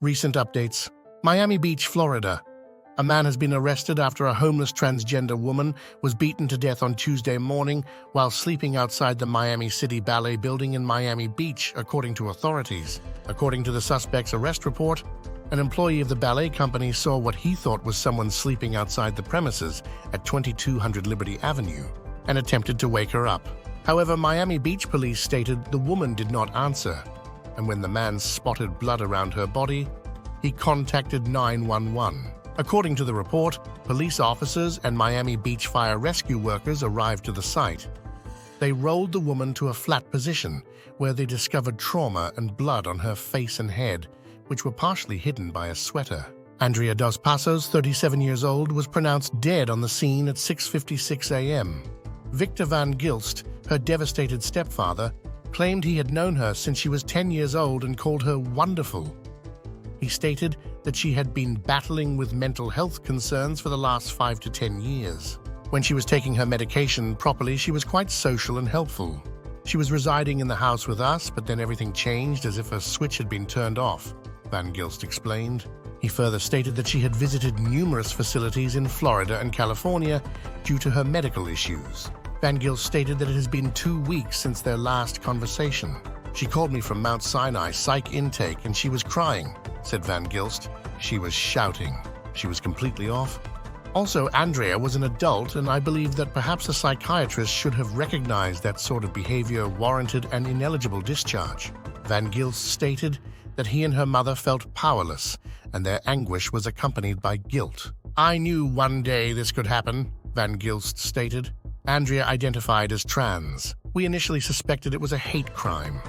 Recent updates. Miami Beach, Florida. A man has been arrested after a homeless transgender woman was beaten to death on Tuesday morning while sleeping outside the Miami City Ballet building in Miami Beach, according to authorities. According to the suspect's arrest report, an employee of the ballet company saw what he thought was someone sleeping outside the premises at 2200 Liberty Avenue and attempted to wake her up. However, Miami Beach police stated the woman did not answer, and when the man spotted blood around her body, he contacted 911. According to the report, police officers and Miami Beach fire rescue workers arrived to the site. They rolled the woman to a flat position, where they discovered trauma and blood on her face and head, which were partially hidden by a sweater. Andrea Dos Passos, 37 years old, was pronounced dead on the scene at 6:56 a.m. Victor Van Gilst, her devastated stepfather, claimed he had known her since she was 10 years old and called her wonderful. He stated that she had been battling with mental health concerns for the last 5 to 10 years. When she was taking her medication properly, she was quite social and helpful. She was residing in the house with us, but then everything changed as if a switch had been turned off, Van Gilst explained. He further stated that she had visited numerous facilities in Florida and California due to her medical issues. Van Gilst stated that it has been 2 weeks since their last conversation. She called me from Mount Sinai psych intake and she was crying, said Van Gilst. She was shouting. She was completely off. Also, Andrea was an adult, and I believe that perhaps a psychiatrist should have recognized that sort of behavior warranted an ineligible discharge. Van Gilst stated that he and her mother felt powerless, and their anguish was accompanied by guilt. I knew one day this could happen, Van Gilst stated. Andrea identified as trans. We initially suspected it was a hate crime.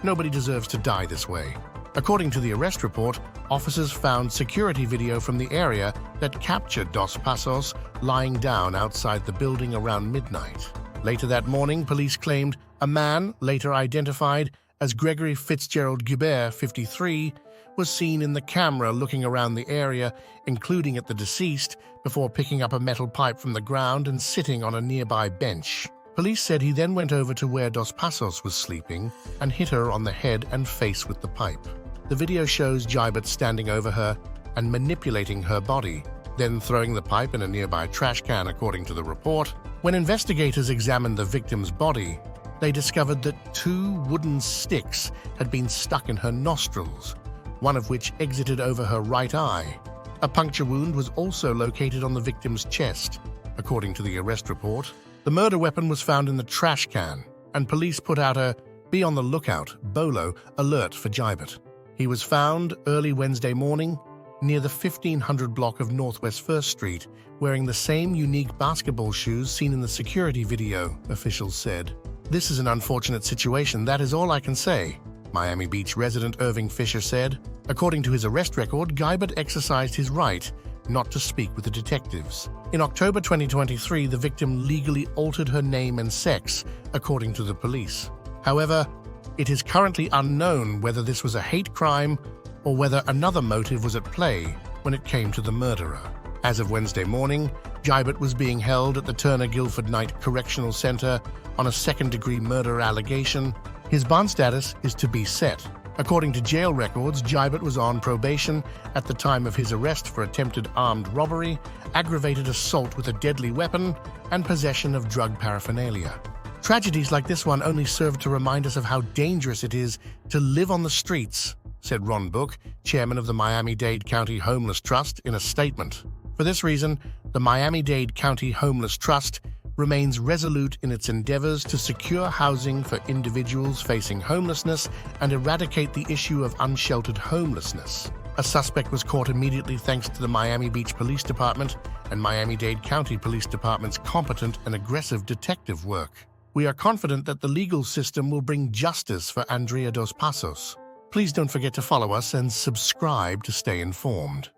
Nobody deserves to die this way. According to the arrest report, officers found security video from the area that captured Dos Passos lying down outside the building around midnight. Later that morning, police claimed a man, later identified as Gregory Fitzgerald Guibert, 53, was seen in the camera looking around the area, including at the deceased, before picking up a metal pipe from the ground and sitting on a nearby bench. Police said he then went over to where Dos Passos was sleeping and hit her on the head and face with the pipe. The video shows Gilbert standing over her and manipulating her body, then throwing the pipe in a nearby trash can, according to the report. When investigators examined the victim's body, they discovered that 2 wooden sticks had been stuck in her nostrils, one of which exited over her right eye. A puncture wound was also located on the victim's chest, according to the arrest report. The murder weapon was found in the trash can, and police put out a "Be on the lookout" BOLO alert for Gilbert. He was found early Wednesday morning near the 1500 block of Northwest 1st Street, wearing the same unique basketball shoes seen in the security video, officials said. This is an unfortunate situation, that is all I can say, Miami Beach resident Irving Fisher said. According to his arrest record, Gilbert exercised his right not to speak with the detectives. In October 2023, the victim legally altered her name and sex, according to the police. However, it is currently unknown whether this was a hate crime or whether another motive was at play when it came to the murderer. As of Wednesday morning, Gilbert was being held at the Turner Guilford Knight Correctional Center on a second-degree murder allegation. His bond status is to be set. According to jail records, Gilbert was on probation at the time of his arrest for attempted armed robbery, aggravated assault with a deadly weapon, and possession of drug paraphernalia. Tragedies like this one only serve to remind us of how dangerous it is to live on the streets, said Ron Book, chairman of the Miami-Dade County Homeless Trust, in a statement. For this reason, the Miami-Dade County Homeless Trust remains resolute in its endeavors to secure housing for individuals facing homelessness and eradicate the issue of unsheltered homelessness. A suspect was caught immediately thanks to the Miami Beach Police Department and Miami-Dade County Police Department's competent and aggressive detective work. We are confident that the legal system will bring justice for Andrea Dos Passos. Please don't forget to follow us and subscribe to stay informed.